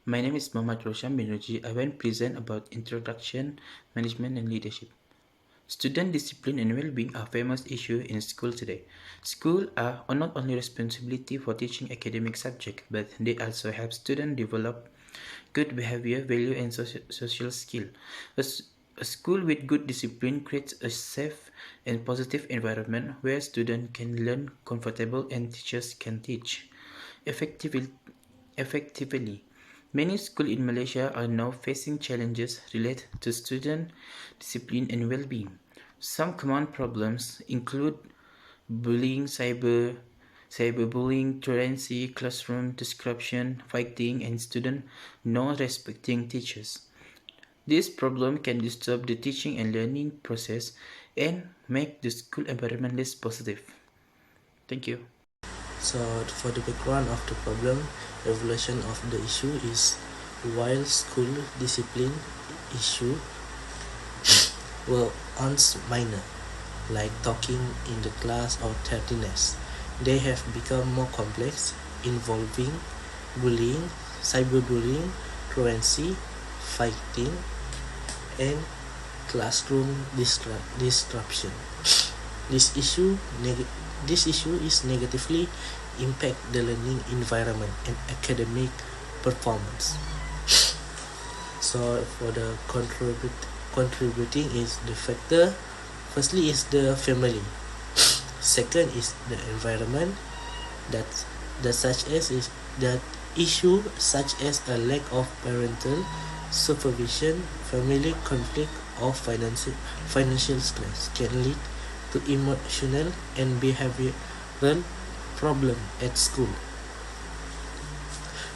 My name is Mohammad Roshan Binuji. I will present about introduction, management and leadership. Student discipline and well-being are famous issue in school today. Schools are not only responsibility for teaching academic subject, but they also help students develop good behavior, value and social skill. A school with good discipline creates a safe and positive environment where students can learn comfortable and teachers can teach effectively. effectively. Many schools in Malaysia are now facing challenges related to student discipline and well-being. Some common problems include bullying, cyberbullying, truancy, classroom disruption, fighting, and student not respecting teachers. This problem can disturb the teaching and learning process and make the school environment less positive. Thank you. So for the background of the problem, evolution of the issue is while school discipline issue were once minor, like talking in the class or tardiness, they have become more complex, involving bullying, cyberbullying, truancy, fighting, and classroom disruption. This issue this issue is negatively impact the learning environment and academic performance. So for the contributing is the factor. Firstly is the family. Second is the environment. That such as is that issue such as a lack of parental supervision, family conflict, or financial stress can lead to emotional and behavioral problem at school.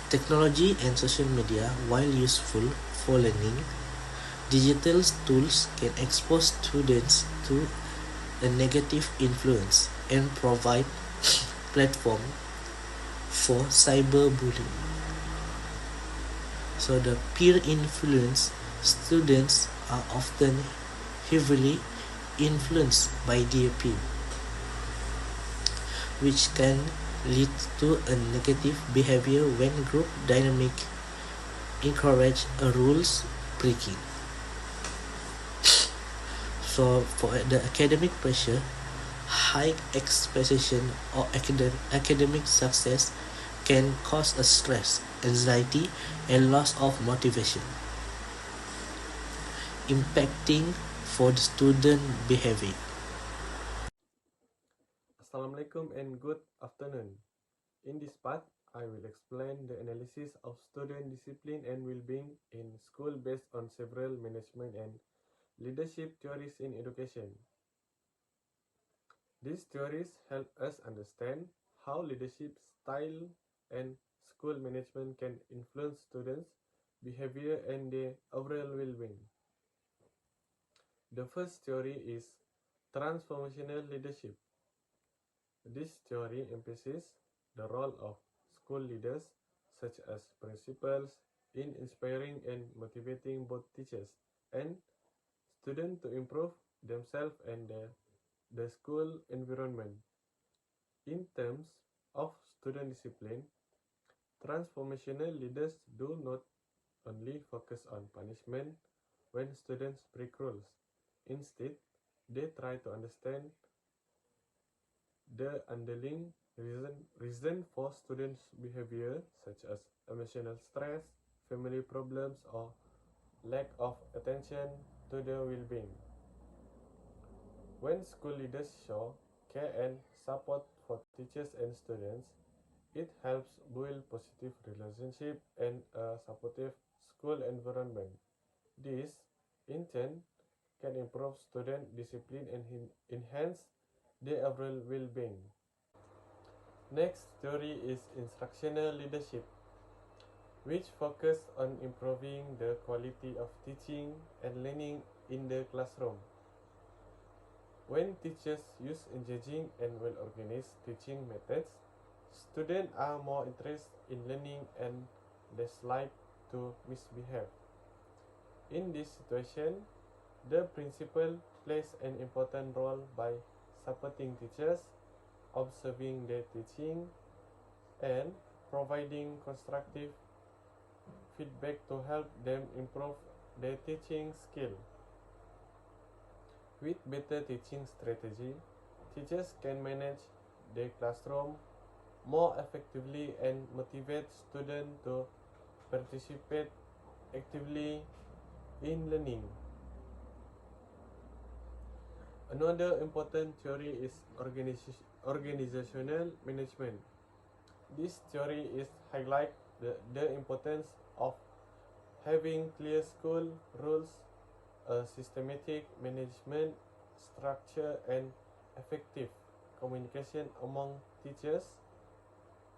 Technology and social media, while useful for learning, digital tools can expose students to a negative influence and provide platform for cyberbullying. So the peer influence, students are often heavily influenced by their peer, which can lead to a negative behavior when group dynamic encourage a rules breaking. So for the academic pressure, high expectation or academic success can cause a stress, anxiety, and loss of motivation, impacting for the student behavior. Assalamualaikum and good afternoon. In this part, I will explain the analysis of student discipline and well-being in school based on several management and leadership theories in education. These theories help us understand how leadership style and school management can influence students' behavior and their overall well-being. The first theory is transformational leadership. This theory emphasizes the role of school leaders, such as principals, in inspiring and motivating both teachers and students to improve themselves and the school environment. In terms of student discipline, transformational leaders do not only focus on punishment when students break rules. Instead, they try to understand the underlying reason for students' behavior, such as emotional stress, family problems, or lack of attention to their well-being. When school leaders show care and support for teachers and students, it helps build positive relationship and a supportive school environment. This, in turn, can improve student discipline and enhance their overall well-being. Next theory is instructional leadership, which focus on improving the quality of teaching and learning in the classroom. When teachers use engaging and well-organized teaching methods, students are more interested in learning and less likely to misbehave. In this situation, the principal plays an important role by supporting teachers, observing their teaching, and providing constructive feedback to help them improve their teaching skill. With better teaching strategy, teachers can manage their classroom more effectively and motivate students to participate actively in learning. Another important theory is organizational management. This theory is highlight the importance of having clear school rules, a systematic management structure, and effective communication among teachers,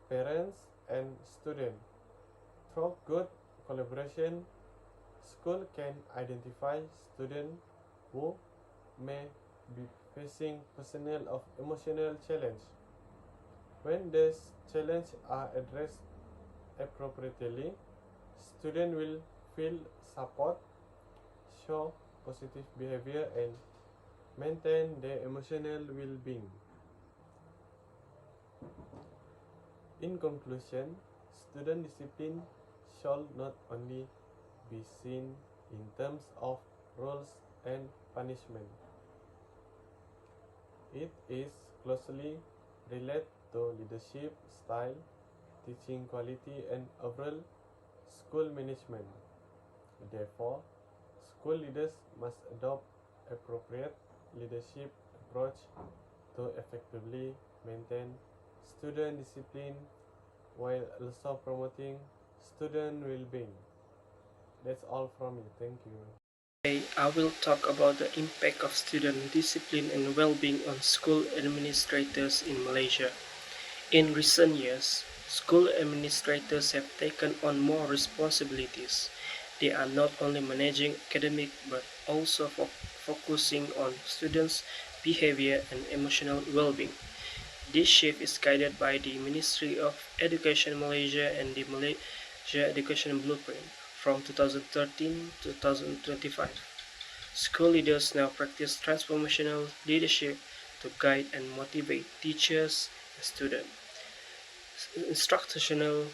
parents, and students. Through good collaboration, school can identify students who may be facing personal or emotional challenge. When these challenges are addressed appropriately, students will feel support, show positive behavior, and maintain their emotional well-being. In conclusion, student discipline should not only be seen in terms of rules and punishment. It is closely related to leadership style, teaching quality, and overall school management. Therefore, school leaders must adopt appropriate leadership approach to effectively maintain student discipline while also promoting student well-being. That's all from me. Thank you. Today, I will talk about the impact of student discipline and well-being on school administrators in Malaysia. In recent years, school administrators have taken on more responsibilities. They are not only managing academic but also focusing on students' behavior and emotional well-being. This shift is guided by the Ministry of Education Malaysia and the Malaysia Education Blueprint from 2013 to 2025. School leaders now practice transformational leadership to guide and motivate teachers and students. Instructional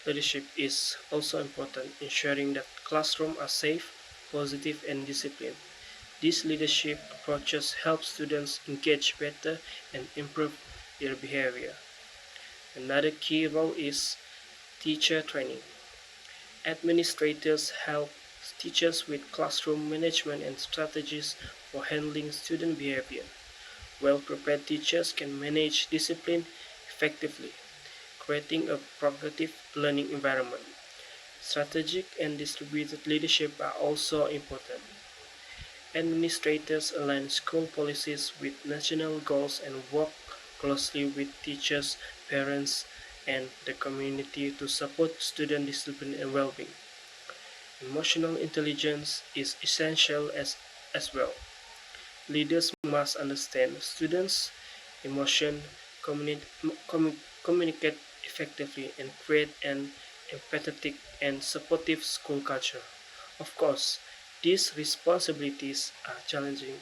leadership is also important, ensuring that classrooms are safe, positive, and disciplined. These leadership approaches help students engage better and improve their behavior. Another key role is teacher training. Administrators help teachers with classroom management and strategies for handling student behavior. Well-prepared teachers can manage discipline effectively, creating a productive learning environment. Strategic and distributed leadership are also important. Administrators align school policies with national goals and work closely with teachers, parents, and the community to support student discipline and well-being. Emotional intelligence is essential as well. Leaders must understand students' emotion, communicate effectively, and create an empathetic and supportive school culture. Of course, these responsibilities are challenging.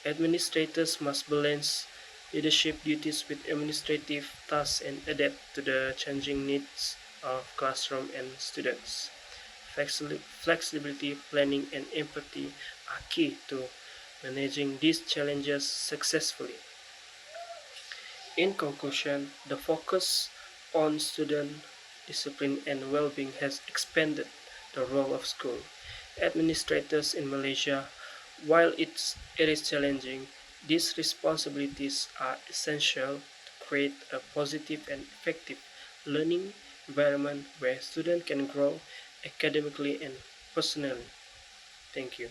Administrators must balance leadership duties with administrative tasks and adapt to the changing needs of classroom and students. Flexibility, planning, and empathy are key to managing these challenges successfully. In conclusion, the focus on student discipline and well-being has expanded the role of school administrators in Malaysia. While it is challenging, these responsibilities are essential to create a positive and effective learning environment where students can grow academically and personally. Thank you.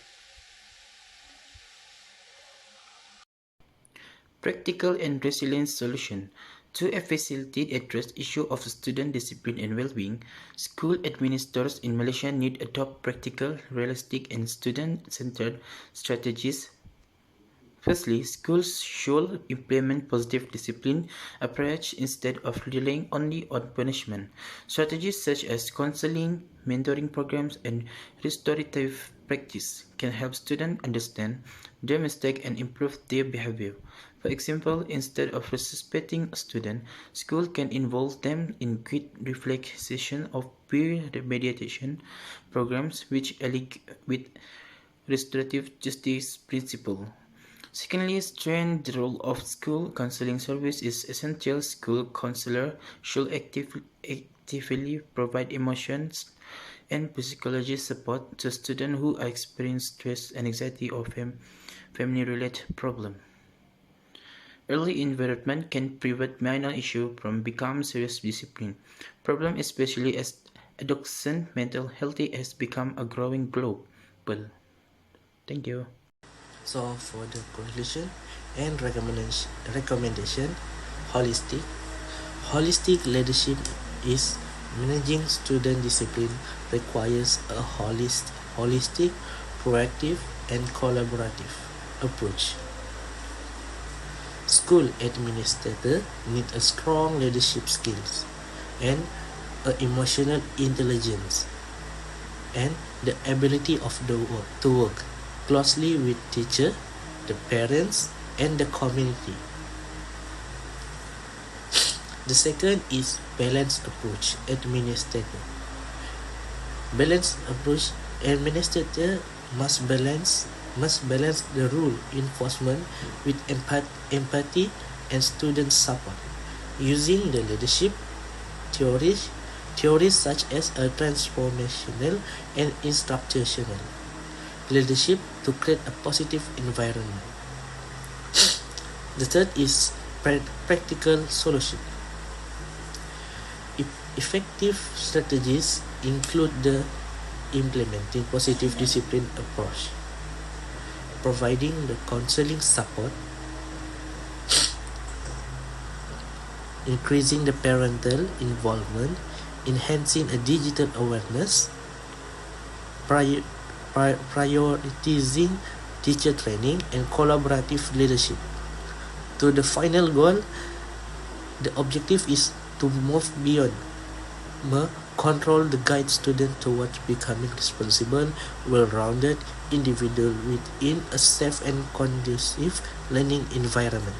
Practical and resilient solution. To facilitate address issue of student discipline and well-being, school administrators in Malaysia need to adopt practical, realistic, and student-centered strategies. Firstly, schools should implement positive discipline approach instead of relying only on punishment. Strategies such as counseling, mentoring programs, and restorative practice can help students understand their mistake and improve their behavior. For example, instead of suspecting a student, school can involve them in quick reflection of peer remediation programs which align with restorative justice principle. Secondly, strengthen the role of school counseling service is essential. School counselor should actively provide emotions and psychology support to students who experience stress and anxiety or family-related problems. Early involvement can prevent minor issues from becoming serious discipline problem, especially as adolescent mental health has become a growing global. Thank you. So for the conclusion and recommendation, holistic. Holistic leadership is managing student discipline requires a holistic, proactive, and collaborative approach. School administrators need a strong leadership skills and emotional intelligence and the ability to work closely with teacher, the parents, and the community. The second is balanced approach administrator. Balanced approach administrator must balance the rule enforcement with empathy and student support using the leadership theories such as a transformational and instructional leadership to create a positive environment. The third is practical solution. Effective strategies include the implementing positive discipline approach, providing the counseling support, increasing the parental involvement, enhancing a digital awareness, prioritizing teacher training and collaborative leadership. To the final goal, the objective is to move beyond control the guide student towards becoming responsible, well-rounded individual within a safe and conducive learning environment.